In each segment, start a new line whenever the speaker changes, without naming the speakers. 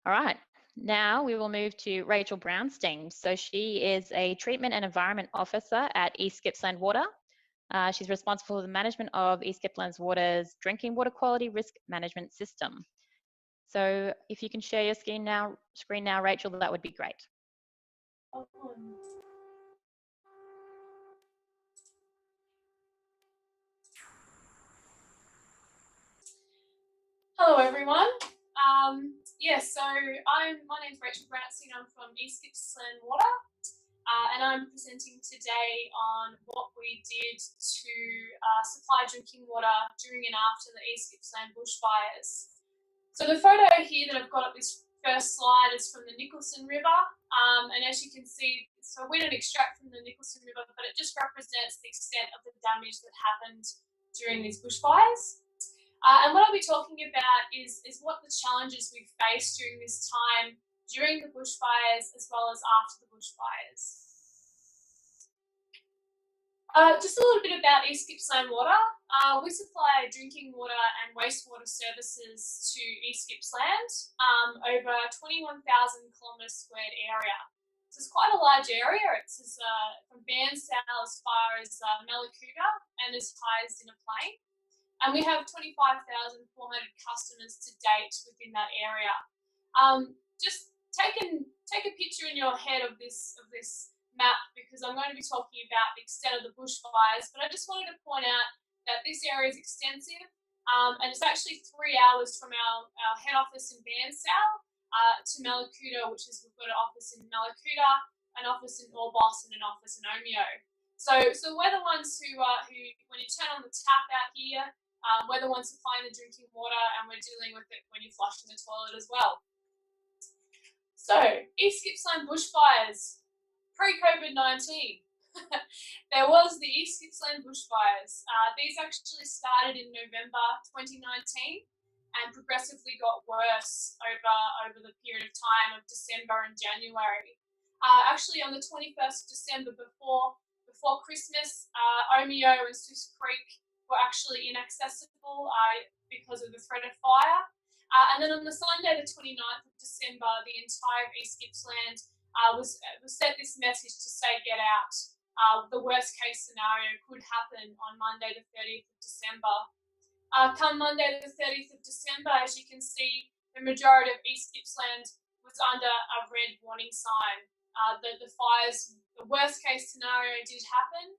All right. Now we will move to Rachael Brownstein. So she is a Treatment and Environment Officer at East Gippsland Water. She's responsible for the management of East Gippsland Water's drinking water quality risk management system. So if you can share your screen now, Rachael, that would be great.
Hello everyone. So my name's Rachael Brownstein. I'm from East Gippsland Water, and I'm presenting today on what we did to supply drinking water during and after the East Gippsland bushfires. So the photo here that I've got up this first slide is from the Nicholson River, and as you can see, so we don't extract from the Nicholson River, but it just represents the extent of the damage that happened during these bushfires. And what I'll be talking about is what the challenges we faced during this time, during the bushfires as well as after the bushfires. Just a little bit about East Gippsland Water. We supply drinking water and wastewater services to East Gippsland, over 21,000 kilometre squared area. So it's quite a large area. It's from Bairnsdale as far as Malakuta and as high as Dinner Plain. And we have 25,400 customers to date within that area. Just take a picture in your head of this map, because I'm going to be talking about the extent of the bushfires, but I just wanted to point out that this area is extensive, and it's actually 3 hours from our head office in Bairnsdale to Malakuta, which is, we've got an office in Malakuta, an office in Orbost, and an office in Omeo. So we're the ones who when you turn on the tap out here, we're the ones supplying the drinking water, and we're dealing with it when you're flushing the toilet as well. So, East Gippsland bushfires, pre-COVID-19. There was the East Gippsland bushfires. These actually started in November 2019 and progressively got worse over the period of time of December and January. Actually, on the 21st of December, before Christmas, Omeo and Swiss Creek were actually inaccessible because of the threat of fire. And then on the Sunday, the 29th of December, the entire East Gippsland was sent this message to say, get out. The worst case scenario could happen on Monday, the 30th of December. Come Monday, the 30th of December, as you can see, the majority of East Gippsland was under a red warning sign. The fires, the worst case scenario did happen.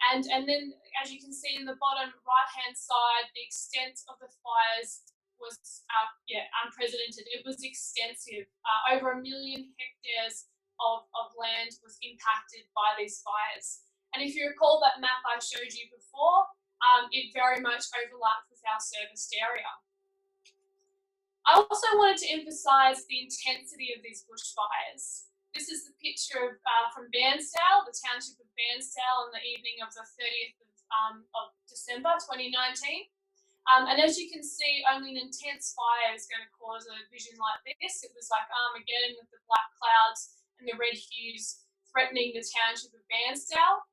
And then, as you can see in the bottom right-hand side, the extent of the fires was unprecedented. It was extensive. Over 1 million hectares of land was impacted by these fires. And if you recall that map I showed you before, it very much overlapped with our serviced area. I also wanted to emphasise the intensity of these bushfires. This is the picture from Bairnsdale, the township of Bairnsdale, on the evening of the 30th of December 2019. And as you can see, only an intense fire is going to cause a vision like this. It was like Armageddon with the black clouds and the red hues threatening the township of Bairnsdale.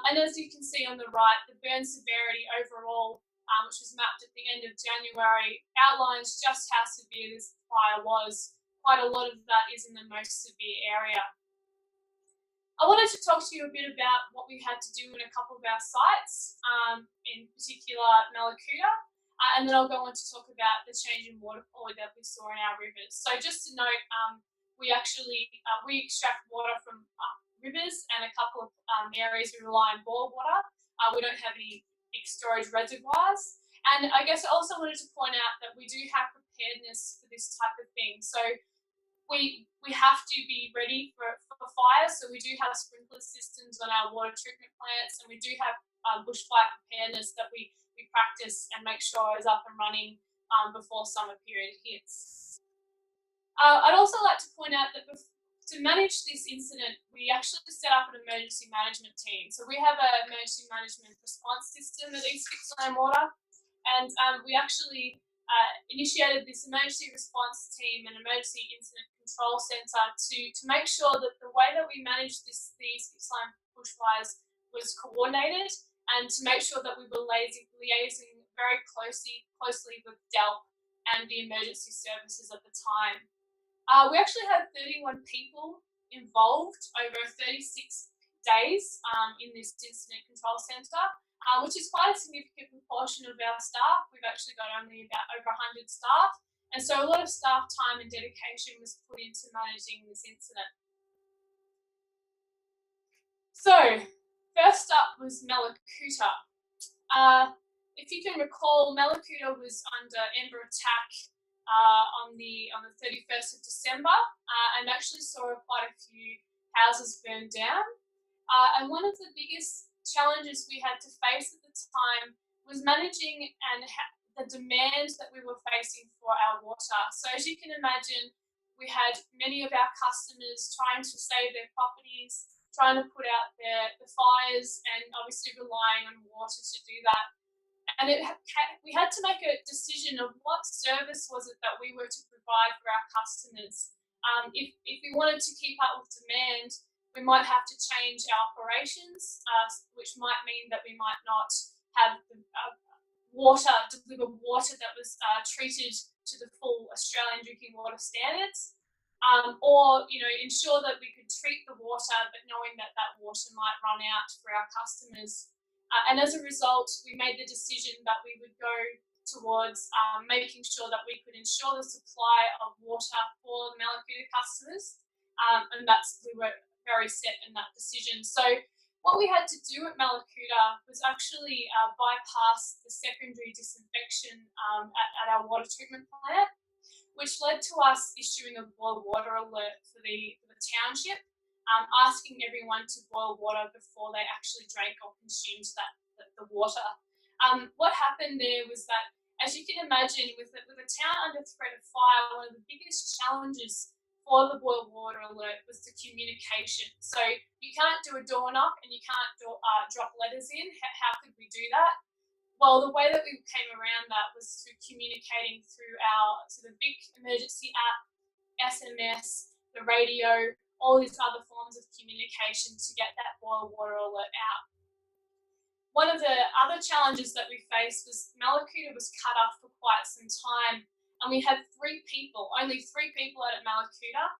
And as you can see on the right, the burn severity overall, which was mapped at the end of January, outlines just how severe this fire was. Quite a lot of that is in the most severe area. I wanted to talk to you a bit about what we had to do in a couple of our sites, in particular Malakuta, and then I'll go on to talk about the change in water quality that we saw in our rivers. So just to note, we extract water from rivers and a couple of areas we rely on bore water. We don't have any big storage reservoirs. And I guess I also wanted to point out that we do have preparedness for this type of thing. So we have to be ready for fire. So we do have sprinkler systems on our water treatment plants, and we do have bushfire preparedness that we practice and make sure is up and running before summer period hits. I'd also like to point out that to manage this incident, we actually set up an emergency management team. So we have an emergency management response system at East Gippsland Water, and we actually initiated this emergency response team and emergency incident control centre to make sure that the way that we managed the East Gippsland bushfires was coordinated, and to make sure that we were liaising very closely with DELP and the emergency services at the time. We actually had 31 people involved over 36 days in this incident control centre, which is quite a significant proportion of our staff. We've actually got only about over 100 staff, and so a lot of staff time and dedication was put into managing this incident. So, first up was Malakuta. If you can recall, Malakuta was under Ember attack on the 31st of December and actually saw quite a few houses burned down. And one of the biggest challenges we had to face at the time was managing the demand that we were facing for our water. So as you can imagine, we had many of our customers trying to save their properties, trying to put out the fires, and obviously relying on water to do that. And we had to make a decision of what service was it that we were to provide for our customers. If we wanted to keep up with demand, we might have to change our operations, which might mean that we might not have deliver water that was treated to the full Australian drinking water standards, or ensure that we could treat the water, but knowing that that water might run out for our customers. And as a result, we made the decision that we would go towards making sure that we could ensure the supply of water for the Malakuta customers, and we were very set in that decision. So what we had to do at Malakuta was actually bypass the secondary disinfection at our water treatment plant, which led to us issuing a boil water alert for the township, asking everyone to boil water before they actually drank or consumed the water. What happened there was that, as you can imagine, with a town under threat of fire, one of the biggest challenges for the boil water alert was the communication. So you can't do a door knock and you can't drop letters in. How could we do that? Well, the way that we came around that was through communicating through the big emergency app, SMS, the radio, all these other forms of communication to get that boil water alert out. One of the other challenges that we faced was Malakuta was cut off for quite some time, and we had only three people at Malakuta,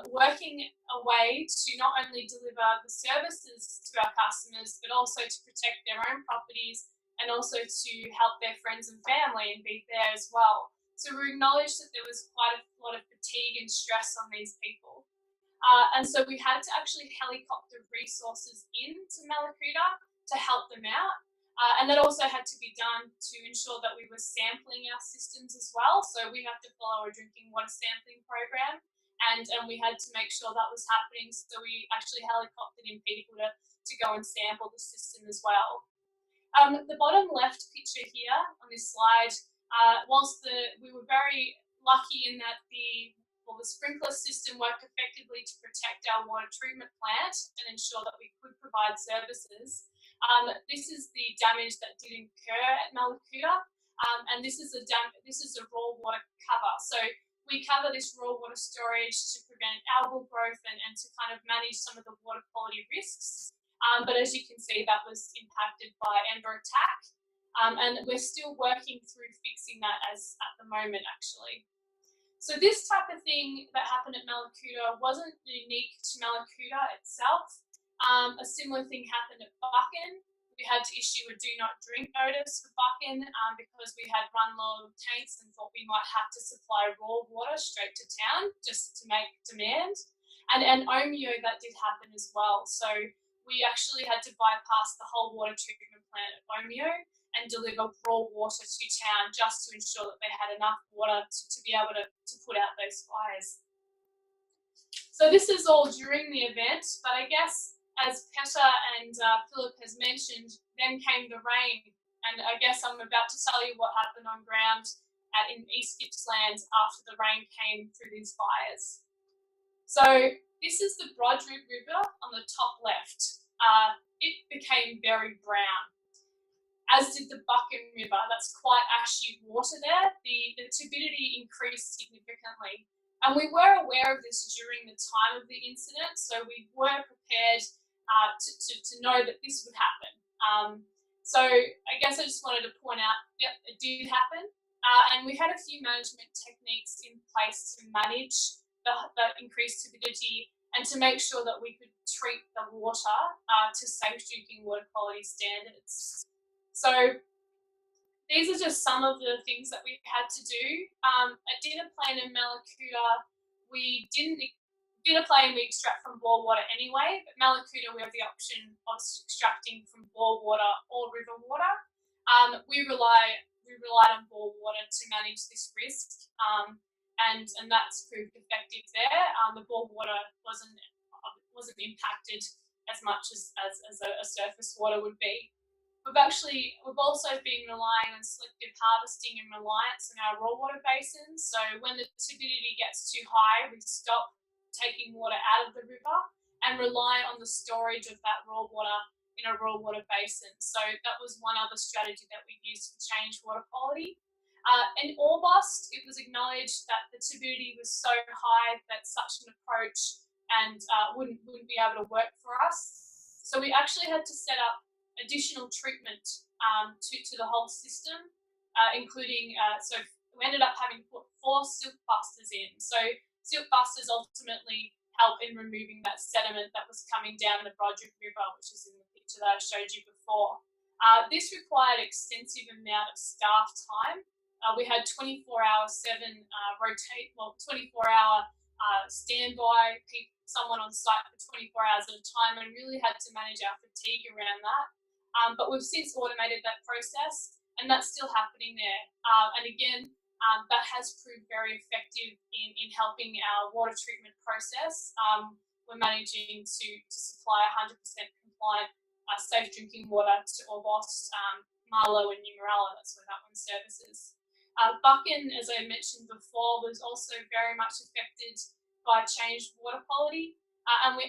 working away to not only deliver the services to our customers, but also to protect their own properties and also to help their friends and family and be there as well. So we acknowledged that there was quite a lot of fatigue and stress on these people. And so we had to actually helicopter resources into Malakuta to help them out. And that also had to be done to ensure that we were sampling our systems as well. So we have to follow a drinking water sampling program, and we had to make sure that was happening. So we actually helicoptered in people to go and sample the system as well. The bottom left picture here on this slide, whilst we were very lucky in that the sprinkler system worked effectively to protect our water treatment plant and ensure that we could provide services. This is the damage that did occur at Malakuta, and this is a raw water cover. So we cover this raw water storage to prevent algal growth and to kind of manage some of the water quality risks. But as you can see, that was impacted by Ember attack, and we're still working through fixing that at the moment, actually. So this type of thing that happened at Malakuta wasn't unique to Malakuta itself. A similar thing happened at Buchan. We had to issue a do not drink notice for Buchan because we had run low of tanks and thought we might have to supply raw water straight to town just to make demand. And Omeo, that did happen as well. So we actually had to bypass the whole water treatment plant at Omeo and deliver raw water to town just to ensure that they had enough water to be able to put out those fires. So this is all during the event, but I guess as Petter and Philip has mentioned, then came the rain, and I guess I'm about to tell you what happened on ground in East Gippsland after the rain came through these fires. So this is the Brodribb River on the top left. It became very brown, as did the Buchan River. That's quite ashy water there. The turbidity increased significantly. And we were aware of this during the time of the incident, so we were prepared to know that this would happen. So I guess I just wanted to point out, yep, it did happen. And we had a few management techniques in place to manage the increased turbidity, and to make sure that we could treat the water to safe drinking water quality standards. So these are just some of the things that we had to do. At dinner plane in Malakuta, we extract from bore water anyway, but Malakuta we have the option of extracting from bore water or river water. We relied on bore water to manage this risk, and that's proved effective there. The bore water wasn't impacted as much as a surface water would be. We've also been relying on selective harvesting and reliance on our raw water basins. So when the turbidity gets too high, we stop taking water out of the river and rely on the storage of that raw water in a raw water basin. So that was one other strategy that we used to change water quality. In Orbost, it was acknowledged that the turbidity was so high that such an approach wouldn't be able to work for us. So we actually had to set up additional treatment to the whole system, including, so we ended up having to put 4 silt busters in. So silt busters ultimately help in removing that sediment that was coming down the Broderick River, which is in the picture that I showed you before. This required extensive amount of staff time. We had 24-hour standby, someone on site for 24 hours at a time, and really had to manage our fatigue around that. But we've since automated that process, and that's still happening there. And again, that has proved very effective in helping our water treatment process. We're managing to supply 100% compliant, safe drinking water to Orbost, Marlow and Numaralla. That's where that one services. Buchan, as I mentioned before, was also very much affected by changed water quality, and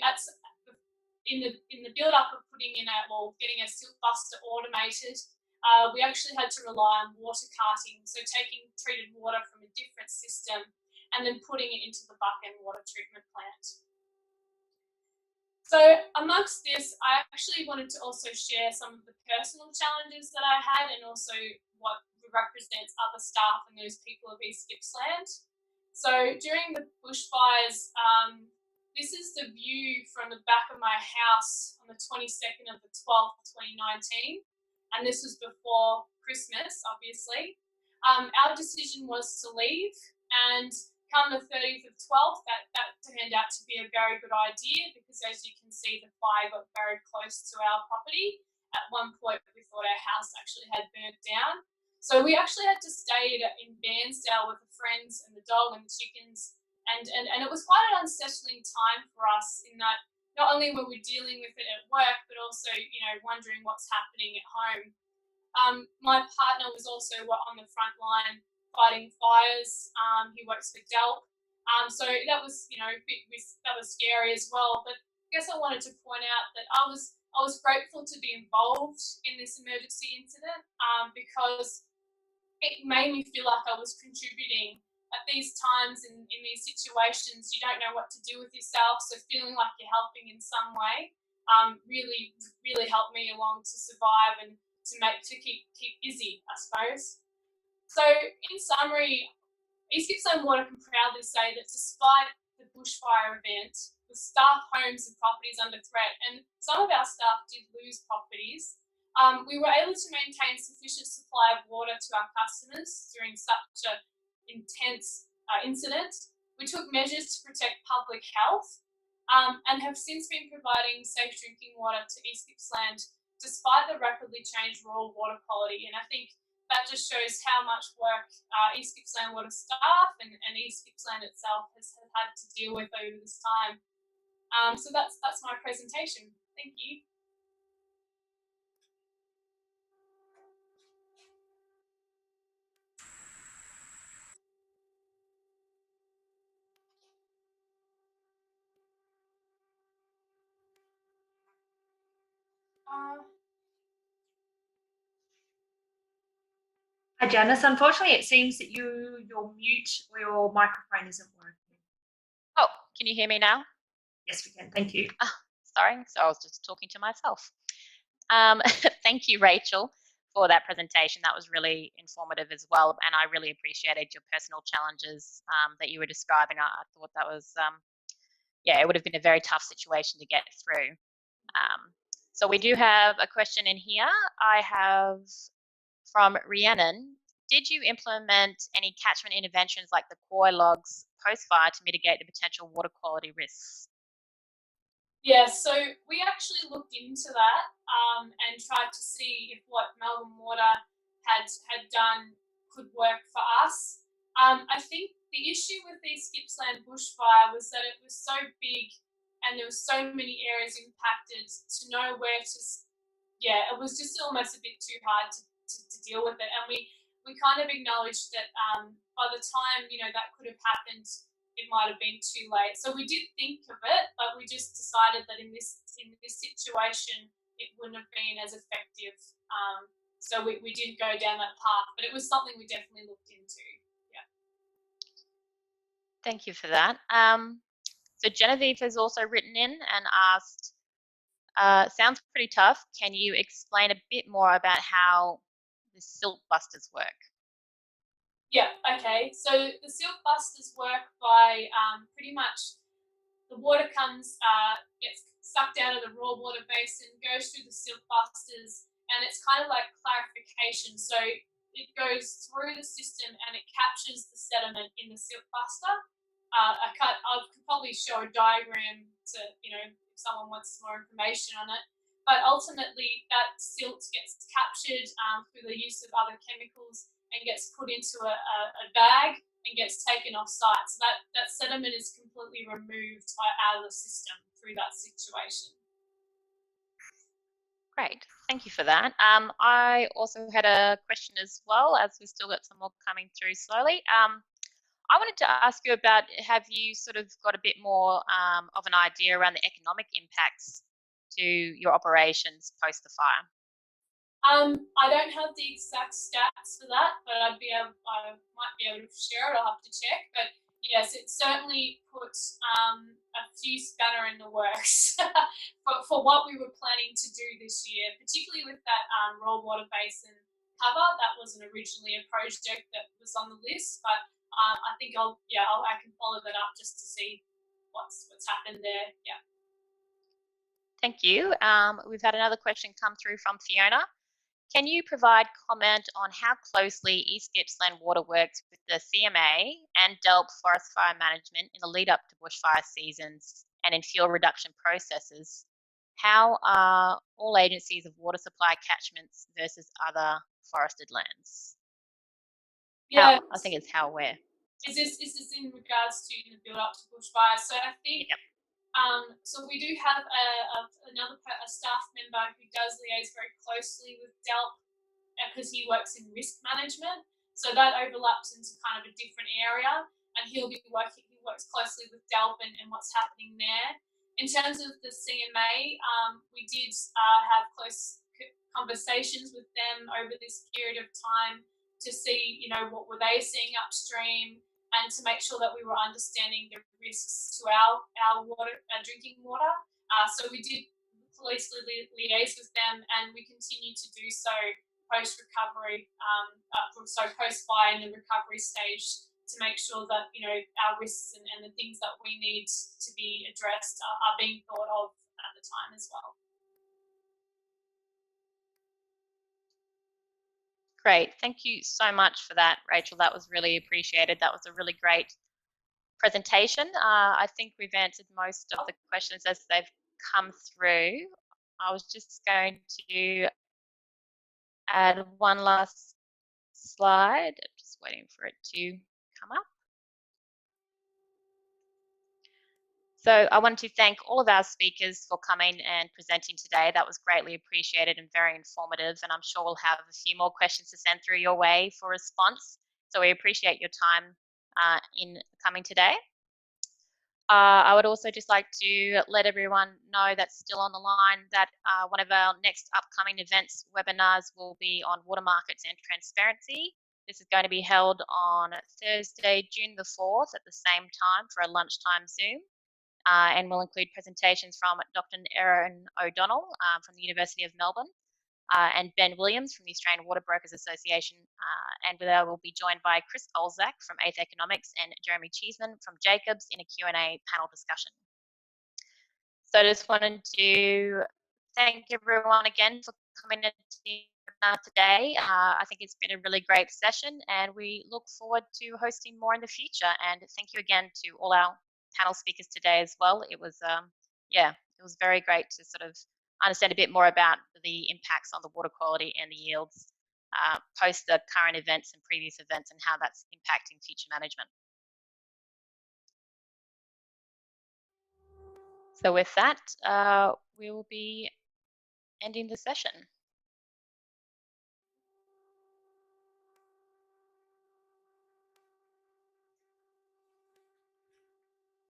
in the build up of getting a silt buster automated, we actually had to rely on water carting, so taking treated water from a different system and then putting it into the Buchan water treatment plant. So amongst this, I actually wanted to also share some of the personal challenges that I had, and also what represents other staff and those people of East Gippsland. So during the bushfires, this is the view from the back of my house on the 22nd of the 12th, 2019. And this was before Christmas, obviously. Our decision was to leave, and come the 30th of 12th, that turned out to be a very good idea, because as you can see, the fire got very close to our property. At one point, we thought our house actually had burnt down. So we actually had to stay in Bairnsdale with the friends and the dog and the chickens. And it was quite an unsettling time for us, in that not only were we dealing with it at work, but also, wondering what's happening at home. My partner was also on the front line fighting fires. He works for Delp. So that was, that was scary as well. But I guess I wanted to point out that I was grateful to be involved in this emergency incident, because it made me feel like I was contributing. At these times, in these situations, you don't know what to do with yourself, so feeling like you're helping in some way really, really helped me along to survive and to keep busy, I suppose. So in summary, East Gippsland Water can proudly say that despite the bushfire event, with staff, homes and properties under threat, and some of our staff did lose properties, we were able to maintain sufficient supply of water to our customers during such an intense incident. We took measures to protect public health, and have since been providing safe drinking water to East Gippsland despite the rapidly changed raw water quality. And I think that just shows how much work East Gippsland Water staff and East Gippsland itself has had to deal with over this time. So that's my presentation. Thank you.
Hi, Janice. Unfortunately, it seems that your mute or your microphone isn't working.
Oh, can you hear me now?
Yes, we can. Thank you.
Sorry, so I was just talking to myself. Thank you, Rachel, for that presentation. That was really informative as well, and I really appreciated your personal challenges that you were describing. I thought that was, yeah, it would have been a very tough situation to get through. So we do have a question in here. I have from Rhiannon. Did you implement any catchment interventions like the koi logs post-fire to mitigate the potential water quality risks?
Yeah, so we actually looked into that and tried to see if what Melbourne Water had done could work for us. I think the issue with the East Gippsland bushfire was that it was so big and there were so many areas impacted to know where to. Yeah, it was just almost a bit too hard to deal with it, and we kind of acknowledged that by the time that could have happened, it might have been too late. So we did think of it, but we just decided that in this situation, it wouldn't have been as effective. So we didn't go down that path, but it was something we definitely looked into. Yeah.
Thank you for that. So Genevieve has also written in and asked, sounds pretty tough. Can you explain a bit more about how the silt busters work?
Yeah, okay. So the silt busters work by pretty much the water gets sucked out of the raw water basin, goes through the silt busters, and it's kind of like clarification. So it goes through the system and it captures the sediment in the silt buster. I could probably show a diagram to, if someone wants more information on it. But ultimately, that silt gets captured through the use of other chemicals and gets put into a bag and gets taken off site. So that sediment is completely removed out of the system through that situation.
Great, thank you for that. I also had a question as well, as we've still got some more coming through slowly. I wanted to ask you about, have you sort of got a bit more of an idea around the economic impacts to your operations post the fire?
I don't have the exact stats for that, but I might be able to share it. I'll have to check. But yes, it certainly puts a few spanner in the works for what we were planning to do this year, particularly with that raw water basin cover. That wasn't originally a project that was on the list, but I think I can follow that up just to see what's happened there. Yeah.
Thank you. We've had another question come through from Fiona. Can you provide comment on how closely East Gippsland Water works with the CMA and DELP forest fire management in the lead up to bushfire seasons and in fuel reduction processes? How are all agencies of water supply catchments versus other forested lands?
Yeah.
I think it's how where.
Is this in regards to the build up to bushfires? So I think.
Yep.
So we do have a staff member who does liaise very closely with DELP because he works in risk management. So that overlaps into kind of a different area, and he works closely with DELP and what's happening there. In terms of the CMA, we did have close conversations with them over this period of time to see, what were they seeing upstream, and to make sure that we were understanding the risks to our drinking water. So we did closely liaise with them, and we continue to do so post-recovery, so post-fire in the recovery stage, to make sure that our risks and the things that we need to be addressed are being thought of at the time as well.
Great, thank you so much for that, Rachel. That was really appreciated. That was a really great presentation. I think we've answered most of the questions as they've come through. I was just going to add one last slide. Just waiting for it to come up. So I wanted to thank all of our speakers for coming and presenting today. That was greatly appreciated and very informative, and I'm sure we'll have a few more questions to send through your way for response. So we appreciate your time in coming today. I would also just like to let everyone know that's still on the line that one of our next upcoming events webinars will be on water markets and transparency. This is going to be held on Thursday, June the 4th at the same time for a lunchtime Zoom. And will include presentations from Dr. Erin O'Donnell from the University of Melbourne, and Ben Williams from the Australian Water Brokers Association. And they will be joined by Chris Olzak from 8th Economics and Jeremy Cheeseman from Jacobs in a Q&A panel discussion. So I just wanted to thank everyone again for coming in today. I think it's been a really great session, and we look forward to hosting more in the future. And thank you again to all our panel speakers today as well. It was, yeah, it was very great to sort of understand a bit more about the impacts on the water quality and the yields post the current events and previous events and how that's impacting future management. So with that, we will be ending the session.